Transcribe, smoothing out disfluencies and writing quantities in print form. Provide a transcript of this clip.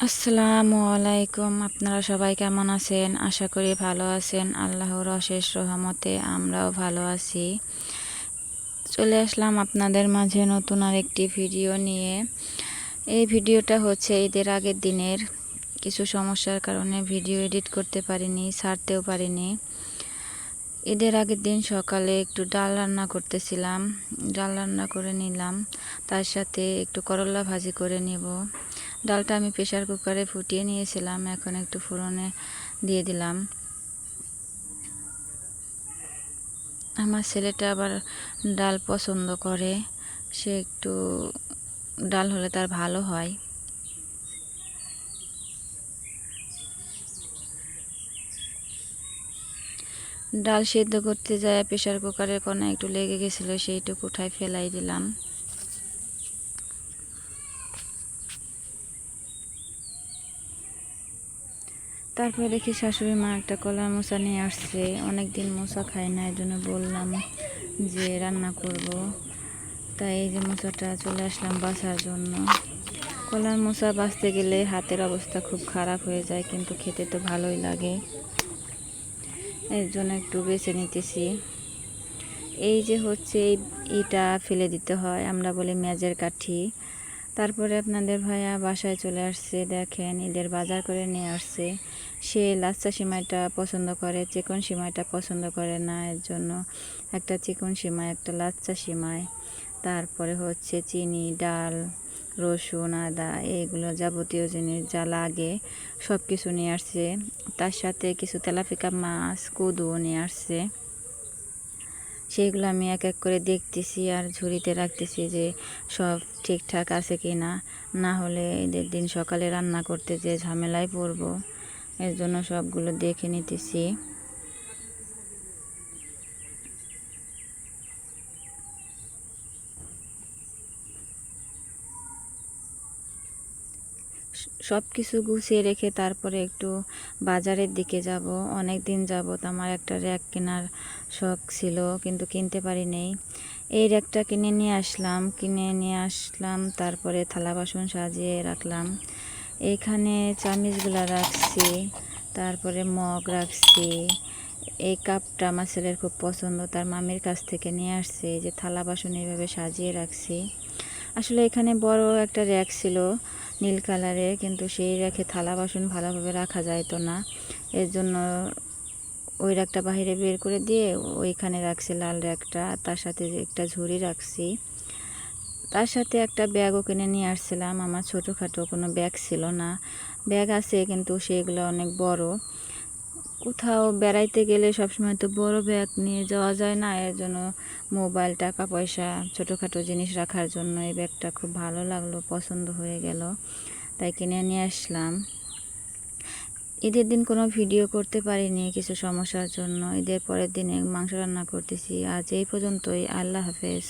আসসালামু আলাইকুম। আপনারা সবাই কেমন আছেন? আশা করি ভালো আছেন। আল্লাহর অশেষ রহমতে আমরাও ভালো আছি। চলে আসলাম আপনাদের মাঝে নতুন আরেকটি ভিডিও নিয়ে। এই ভিডিওটা হচ্ছে ঈদের আগের দিনের। কিছু সমস্যার কারণে ভিডিও এডিট করতে পারিনি, ছাড়তেও পারিনি। ঈদের আগের দিন সকালে একটু ডাল রান্না করতেছিলাম। ডাল রান্না করে নিলাম, তার সাথে একটু করলা ভাজি করে নিব। ডালটা আমি প্রেসার কুকারে ফুটিয়ে নিয়েছিলাম, এখন একটু ফোড়নে দিয়ে দিলাম। আমার ছেলেটা আবার ডাল পছন্দ করে, সে একটু ডাল হলে তার ভালো হয়। ডাল সেদ্ধ করতে যায় প্রেসার কুকারের কোণে একটু লেগে গেছিলো, সেইটুকু উঠায় ফেলাই দিলাম। তারপরে দেখি শাশুড়ি মা একটা কলার মোচা নিয়ে আসছে। অনেকদিন মোচা খাই না, এই জন্য বললাম যে রান্না করব। তাই এই যে মোচাটা চলে আসলাম বাছার জন্য। কলার মোচা বাছতে গেলে হাতের অবস্থা খুব খারাপ হয়ে যায়, কিন্তু খেতে তো ভালোই লাগে, এর জন্য একটু বেছে নিতেছি। এই যে হচ্ছে এটা ফেলে দিতে হয়, আমরা বলি মেজের কাঠি। তারপরে আপনাদের ভাইয়া বাসায় চলে আসছে, দেখেন ঈদের বাজার করে নিয়ে আসছে। সে লাচ্চা সিমাইটা পছন্দ করে, চিকন সিমাইটা পছন্দ করে না, এর জন্য একটা চিকন সিমাই, একটা লাচ্চা সিমাই, তারপরে হচ্ছে চিনি, ডাল, রসুন, আদা, এইগুলো যাবতীয় জিনিস যা লাগে সব কিছু নিয়ে আসছে। তার সাথে কিছু তেলাপিকা মাছ, কদুও নিয়ে আসছে। সেইগুলো আমি এক এক করে দেখতেছি আর ঝুড়িতে রাখতেছি যে সব ঠিকঠাক আছে কি না, না হলে ঈদের দিন সকালে রান্না করতে যে ঝামেলায় পড়ব, এর জন্য সবগুলো দেখে নিতেছি। সব কিছু গুছিয়ে রেখে তারপরে একটু বাজারের দিকে যাব। অনেক দিন যাবত আমার একটা র্যাক কেনার শখ ছিল, কিন্তু কিনতে পারি নেই। এই র্যাকটা কিনে নিয়ে আসলাম, তারপরে থালা বাসন সাজিয়ে রাখলাম। এইখানে চামিচগুলো রাখছি, তারপরে মগ রাখছি। এই কাপটা আমার ছেলের খুব পছন্দ, তার মামির কাছ থেকে নিয়ে আসছে। এই যে থালা বাসন এইভাবে সাজিয়ে রাখছি। আসলে এখানে বড় একটা র্যাক ছিল নীল কালারের, কিন্তু সেই র্যাকে থালা বাসন ভালোভাবে রাখা যাইতো না, এর জন্য ওই র্যাকটা বাইরে বের করে দিয়ে ওইখানে রাখছি লাল র্যাকটা। তার সাথে একটা ঝুড়ি রাখছি, তার সাথে একটা ব্যাগও কিনে নিয়ে আসছিলাম। আমার ছোটোখাটো কোনো ব্যাগ ছিল না, ব্যাগ আছে কিন্তু সেগুলো অনেক বড়। কোথাও বেড়াইতে গেলে সবসময় তো বড় ব্যাগ নিয়ে যাওয়া যায় না, এর জন্য মোবাইল, টাকা পয়সা, ছোটোখাটো জিনিস রাখার জন্য এই ব্যাগটা খুব ভালো লাগলো, পছন্দ হয়ে গেল, তাই কিনে নিয়ে আসলাম। ঈদের দিন কোনো ভিডিও করতে পারিনি কিছু সমস্যার জন্য। ঈদের পরের দিনে মাংস রান্না করতেছি। আজ এই পর্যন্তই। আল্লাহ হাফেজ।